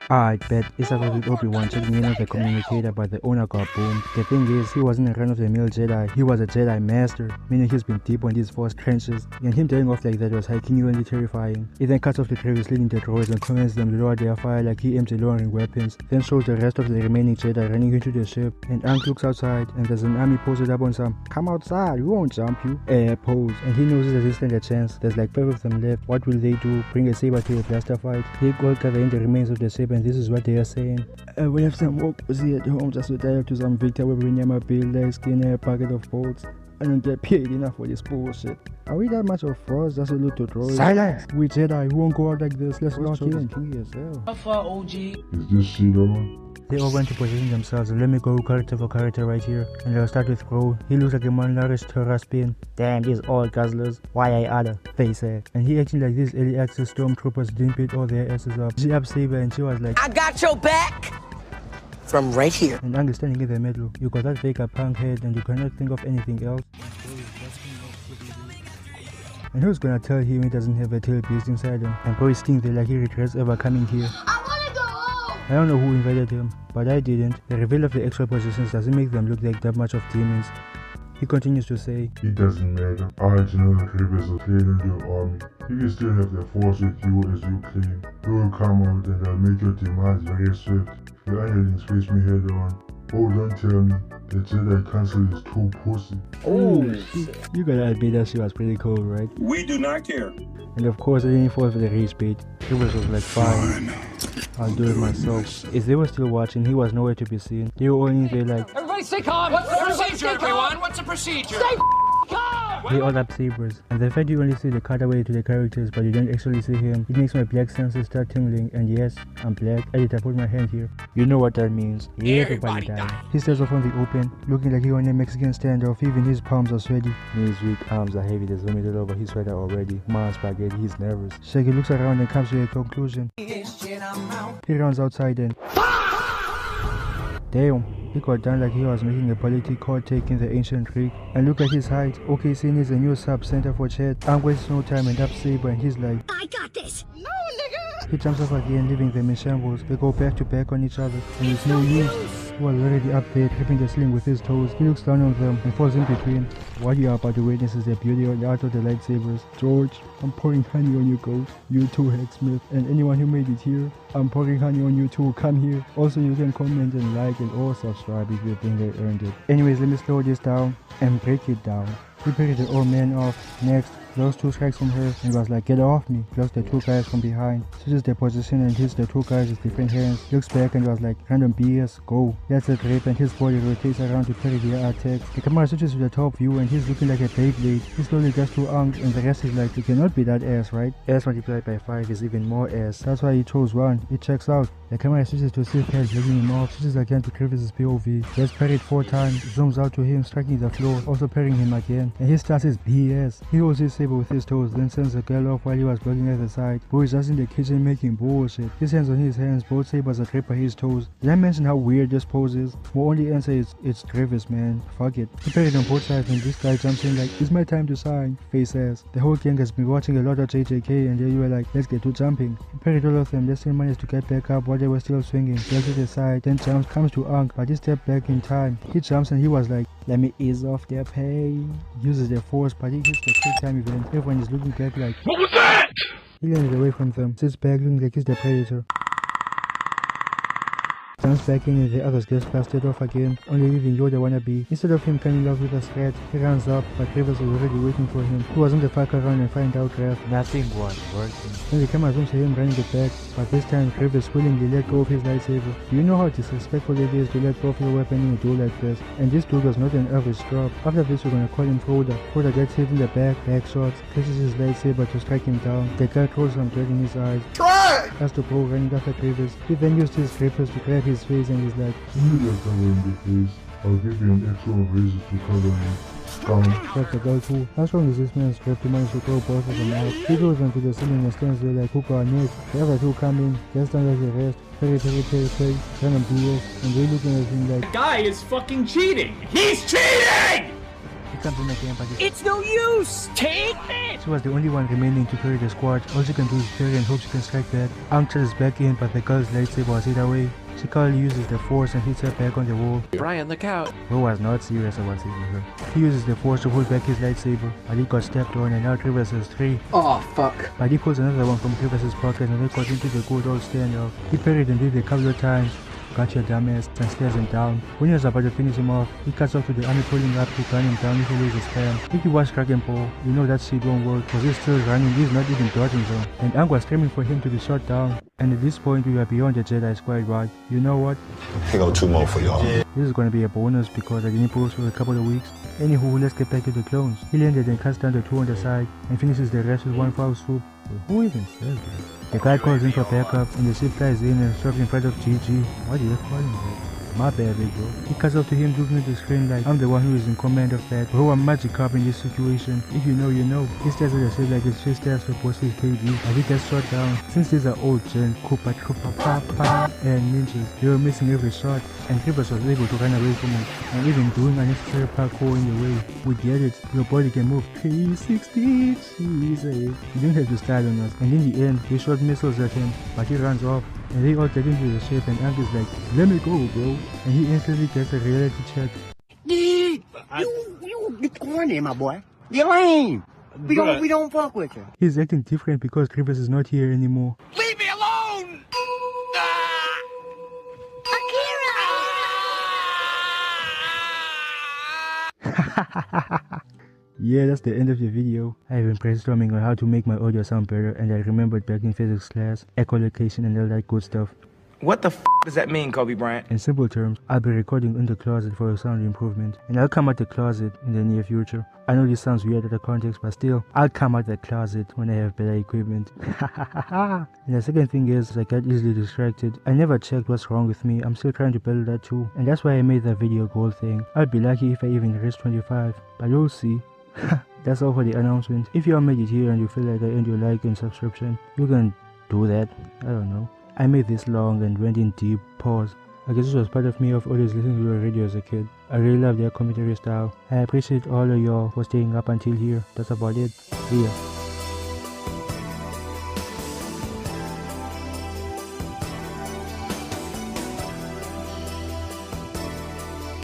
I bet it started with Obi-Wan checking in on the communicator, but the owner got boomed. The thing is, he wasn't a run-of-the-mill Jedi, he was a Jedi Master, meaning he's been deep on these Force trenches, and him dying off like that was genuinely terrifying. He then cuts off the Grievous leading the droids and commands them to lower their fire like he aims at lowering weapons, then shows the rest of the remaining Jedi running into the ship, and Ankh looks outside, and there's an army posted up on some "come outside, we won't jump you" pose, and he knows there's a chance. There's like 5 of them left. What will they do? Bring a saber to a blaster fight? They all gather in the remains of the ship, and this is what they are saying. We have some more pussy at home just to die up to some Victor with a bill, leg skin, and a packet of bolts. I don't get paid enough for this bullshit. Are we that much of frauds? That's a little droid. Silence! We Jedi, we won't go out like this. Let's lock in. How far, OG? Is this shit on? They all went to position themselves, and let me go character for character right here. And I'll start with Crow. He looks like a malnourished Terraspin. Damn, these all guzzlers. Why I other? They said. And he acting like these early access stormtroopers didn't beat all their asses up. She up Saber and she was like, I got your back! From right here. And Ang is standing in the middle. You got that fake punk head and you cannot think of anything else. And who's gonna tell him he doesn't have a tail beast inside him? And Bro is sitting there like he regrets ever coming here. I don't know who invited him, but I didn't. The reveal of the extra positions doesn't make them look like that much of demons. He continues to say, it doesn't matter. I, General Grievous, will play in your army. You can still have the Force with you as you claim. You will come out and I'll make your demands very swift. Your underlings face me head on. Oh, don't tell me the Jedi Council is too pussy. Oh, shit. You gotta admit that she was pretty cool, right? We do not care. And of course I didn't fall for the rage bait. Grievous was like, fine, I'll do it myself. If they were still watching, he was nowhere to be seen. They were all in there like, everybody stay calm! What's the procedure, everyone? What's the procedure? Stay calm! they all up sabers. And the fact you only see the cutaway to the characters but you don't actually see him, it makes my black senses start tingling. And yes, I'm black. Edit, I put my hand here. You know what that means. Everybody died. He stares off on the open, looking like he on a Mexican standoff. Even his palms are sweaty. His weak arms are heavy. There's vomit all over his sweater already. Man, spaghetti, he's nervous. Shaggy looks around and comes to a conclusion. He runs outside and damn, he got down like he was making a political take in the ancient Greek. And look at his height. OKC needs a new sub-center for chat. I'm wasting no time and up Saber and he's like, I got this! No, nigga! He jumps off again, leaving them in shambles. They go back to back on each other, and it's no use. He was already up there, tripping the ceiling with his toes. He looks down on them and falls in between. What you are about to witness is the beauty of the art of the lightsabers. George, I'm pouring honey on you, goat. You too, hacksmith. And anyone who made it here, I'm pouring honey on you too. Come here. Also, you can comment and like and or subscribe if you think they earned it. Anyways, let me slow this down and break it down. He picked the old man off. Next, those 2 strikes from her and was like, get off me. Plus the 2 guys from behind. Switches their position and hits the 2 guys with different hands. Looks back and was like, random BS, go. That's a grip and his body rotates around to parry their attacks. The camera switches to the top view and he's looking like a Beyblade. He slowly gets to Ankh and the rest is like, you cannot be that ass, right? Ass multiplied by 5 is even more ass. That's why he chose 1. It checks out. The camera switches to Sith head, looking him off. Switches again to Grievous' POV. Gets parried 4 times. Zooms out to him, striking the floor, also parrying him again. And he starts his BS. He holds his saber with his toes, then sends the girl off while he was blocking at the side. Bro is just in the kitchen making bullshit. His hands on his hands, both sabers are gripped by his toes. Did I mention how weird this pose is? My only answer is, it's Grievous, man. Fuck it. He parried on both sides and this guy jumps in like, it's my time to shine. Face ass. The whole gang has been watching a lot of JJK and they were like, let's get to jumping. He parried all of them, they still managed to get back up while they were still swinging. Goes to the side, then jumps, comes to Ankh, but he stepped back in time. He jumps and he was like, let me ease off their pain. Uses the force, but he hits the quick time event. Everyone is looking back like, what was that? He landed away from them, sits back looking like he's the predator. Jumps back in and the others gets blasted off again, only leaving Yoda wannabe. Instead of him coming off with a threat, he runs up, but Grievous was already waiting for him. He wasn't the fuck around and find out Graf. Nothing was working. Then the camera zooms to him running it back, but this time Grievous willingly let go of his lightsaber. Do you know how disrespectful it is to let go of your weapon in a duel like this? And this duel was not an average drop. After this we're gonna call him Froda. Froda gets hit in the back shots, places his lightsaber to strike him down. The guy throws some dirt in his eyes. Try! That's the bro running after Grievous. He then used his grippers to grab his face and he's like, you get cover in the face. I'll give you an extra razor to cover me. Grab the girl too. How strong is this man's grip to manage to throw both of them out? He goes onto the ceiling and stands there like hookah or next. The other 2 come in, gets down like the rest. Play, random BS, and they looking at him like, Guy is fucking cheating! He's cheating! he comes in again, but It's no use! Take it! she was the only one remaining to carry the squad. All she can do is parry and hope she can strike back. Aang is back in, but the girl's lightsaber was hit away. She calmly uses the force and hits her back on the wall. Brian, look out. Bro was not serious about saving her. He uses the force to hold back his lightsaber, but he got stepped on and now Grievous has 3. Oh, fuck. But he pulls another one from Grievous's pocket and they got into the good old standoff. He parried and did a couple of times. Got your dumbass and stares him down. When he was about to finish him off, he cuts off to the army pulling up to gun him down if he loses spam. If you watch Dragon Ball, you know that shit won't work because he's still running, he's not even dodging them. And Aang was screaming for him to be shot down. And at this point we are beyond the Jedi squad, right? You know what? I got 2 more for y'all. This is gonna be a bonus because I didn't post for a couple of weeks. Anywho, let's get back to the clones. He landed and cuts down the 2 on the side and finishes the rest with one foul swoop. Who even says that? The guy calls in for backup and the ship flies in and stops in front of GG. Why do you call him that? My bad, big bro. He cuts up to him looking at the screen like, I'm the one who is in command of that. Bro, I'm magic cop in this situation. If you know, you know. He stares at the ship like it's just stands for postage KG. I think that's shot down. Since these are old gen, Koopa, and ninjas, they were missing every shot. And Grievous was able to run away from it. And even doing unnecessary parkour in the way. We get it. Your body can move 360. Jesus. You don't have to style on us. And in the end, they shot missiles at him, but he runs off. And they all get into the ship and Aang is like, let me go, bro. And he instantly gets a reality check. You corny, my boy. You're lame. We don't fuck with you. He's acting different because Grievous is not here anymore. Leave me alone! Yeah, that's the end of the video. I've been brainstorming on how to make my audio sound better and I remembered back in physics class, echolocation and all that good stuff. What the f does that mean, Kobe Bryant? In simple terms, I'll be recording in the closet for a sound improvement and I'll come out the closet in the near future. I know this sounds weird out of context, but still, I'll come out the closet when I have better equipment. And the second thing is, I get easily distracted. I never checked what's wrong with me, I'm still trying to battle that too. And that's why I made that video goal thing. I'd be lucky if I even reach 25, but you'll see. That's all for the announcement. If you are made it here and you feel like I earned your like and subscription, you can do that. I don't know. I made this long and went in deep. Pause. I guess this was part of me of always listening to the radio as a kid. I really love their commentary style. I appreciate all of y'all for staying up until here. That's about it. See ya.